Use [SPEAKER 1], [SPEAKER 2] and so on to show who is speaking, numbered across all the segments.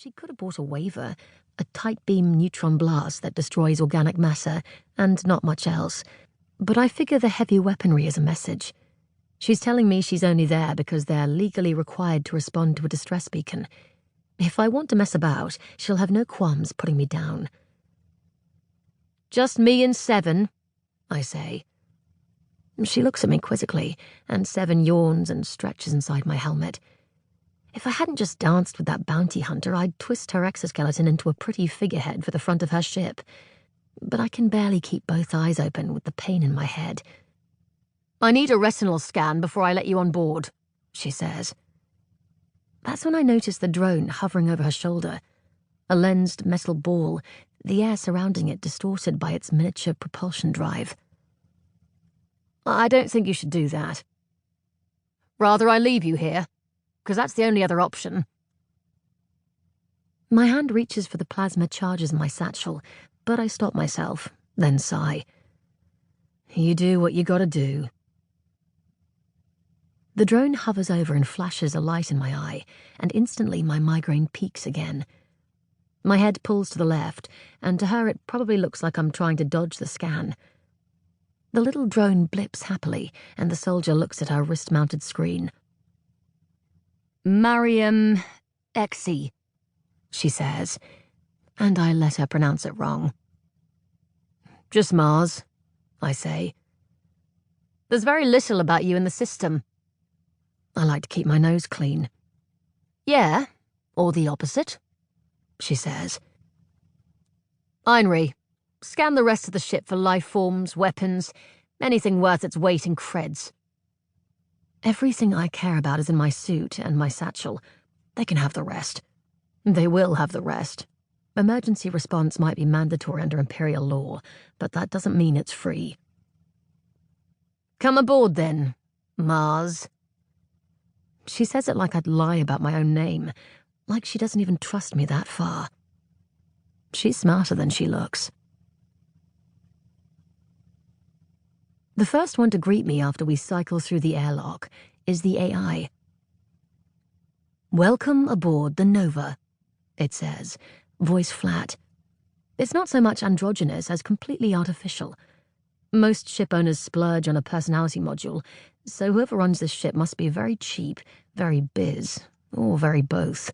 [SPEAKER 1] She could have bought a waiver, a tight-beam neutron blast that destroys organic matter, and not much else. But I figure the heavy weaponry is a message. She's telling me she's only there because they're legally required to respond to a distress beacon. If I want to mess about, she'll have no qualms putting me down. "Just me and Seven," I say. She looks at me quizzically, and Seven yawns and stretches inside my helmet. If I hadn't just danced with that bounty hunter, I'd twist her exoskeleton into a pretty figurehead for the front of her ship. But I can barely keep both eyes open with the pain in my head. "I need a retinal scan before I let you on board," she says. That's when I notice the drone hovering over her shoulder, a lensed metal ball, the air surrounding it distorted by its miniature propulsion drive. "I don't think you should do that. Rather I leave you here, because that's the only other option." My hand reaches for the plasma charges in my satchel, but I stop myself, then sigh. You do what you gotta do. The drone hovers over and flashes a light in my eye, and instantly my migraine peaks again. My head pulls to the left, and to her it probably looks like I'm trying to dodge the scan. The little drone blips happily, and the soldier looks at our wrist-mounted screen. "Mariam Xi," she says, and I let her pronounce it wrong. "Just Mars," I say. "There's very little about you in the system." I like to keep my nose clean. "Yeah, or the opposite," she says. "Heinrich, scan the rest of the ship for life forms, weapons, anything worth its weight in creds." Everything I care about is in my suit and my satchel. They can have the rest. They will have the rest. Emergency response might be mandatory under Imperial law, but that doesn't mean it's free. "Come aboard, then, Mars." She says it like I'd lie about my own name, like she doesn't even trust me that far. She's smarter than she looks. The first one to greet me after we cycle through the airlock is the AI. "Welcome aboard the Nova," it says, voice flat. It's not so much androgynous as completely artificial. Most ship owners splurge on a personality module, so whoever runs this ship must be very cheap, very biz, or very both.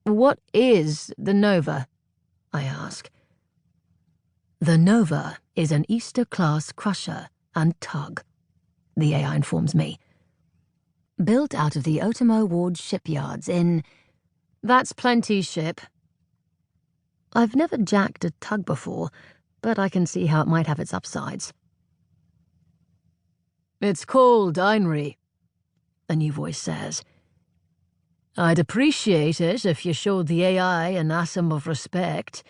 [SPEAKER 1] "What is the Nova?" I ask. "The Nova is an Easter-class crusher and tug," the AI informs me. "Built out of the Otamo Ward shipyards in..." "That's plenty, ship." I've never jacked a tug before, but I can see how it might have its upsides. "It's called Heinrich," a new voice says. "I'd appreciate it if you showed the AI an atom of respect."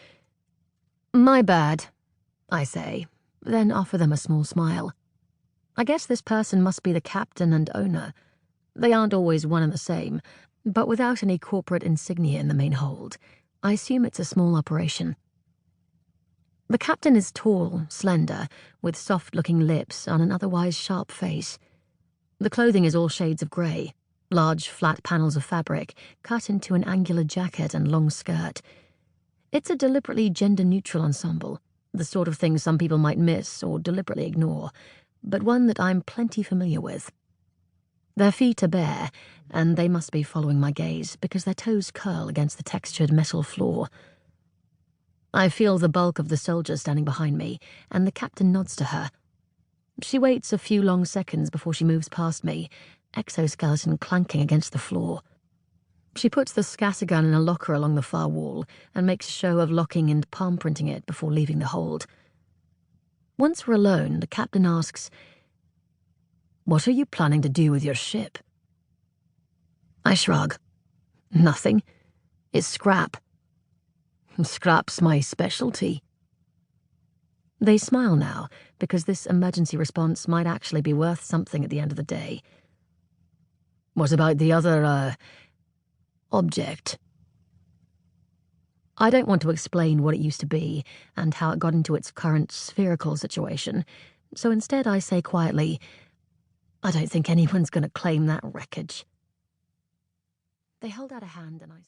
[SPEAKER 1] "My bad," I say, then offer them a small smile. I guess this person must be the captain and owner. They aren't always one and the same, but without any corporate insignia in the main hold, I assume it's a small operation. The captain is tall, slender, with soft-looking lips on an otherwise sharp face. The clothing is all shades of grey, large flat panels of fabric cut into an angular jacket and long skirt. It's a deliberately gender-neutral ensemble, the sort of thing some people might miss or deliberately ignore, but one that I'm plenty familiar with. Their feet are bare, and they must be following my gaze because their toes curl against the textured metal floor. I feel the bulk of the soldiers standing behind me, and the captain nods to her. She waits a few long seconds before she moves past me, exoskeleton clanking against the floor. She puts the scattergun in a locker along the far wall and makes a show of locking and palm-printing it before leaving the hold. Once we're alone, the captain asks, "What are you planning to do with your ship?" I shrug. "Nothing. It's scrap." "Scrap's my specialty." They smile now, because this emergency response might actually be worth something at the end of the day. "What about the other, object?" I don't want to explain what it used to be and how it got into its current spherical situation, so instead I say quietly, "I don't think anyone's going to claim that wreckage." They hold out a hand and I...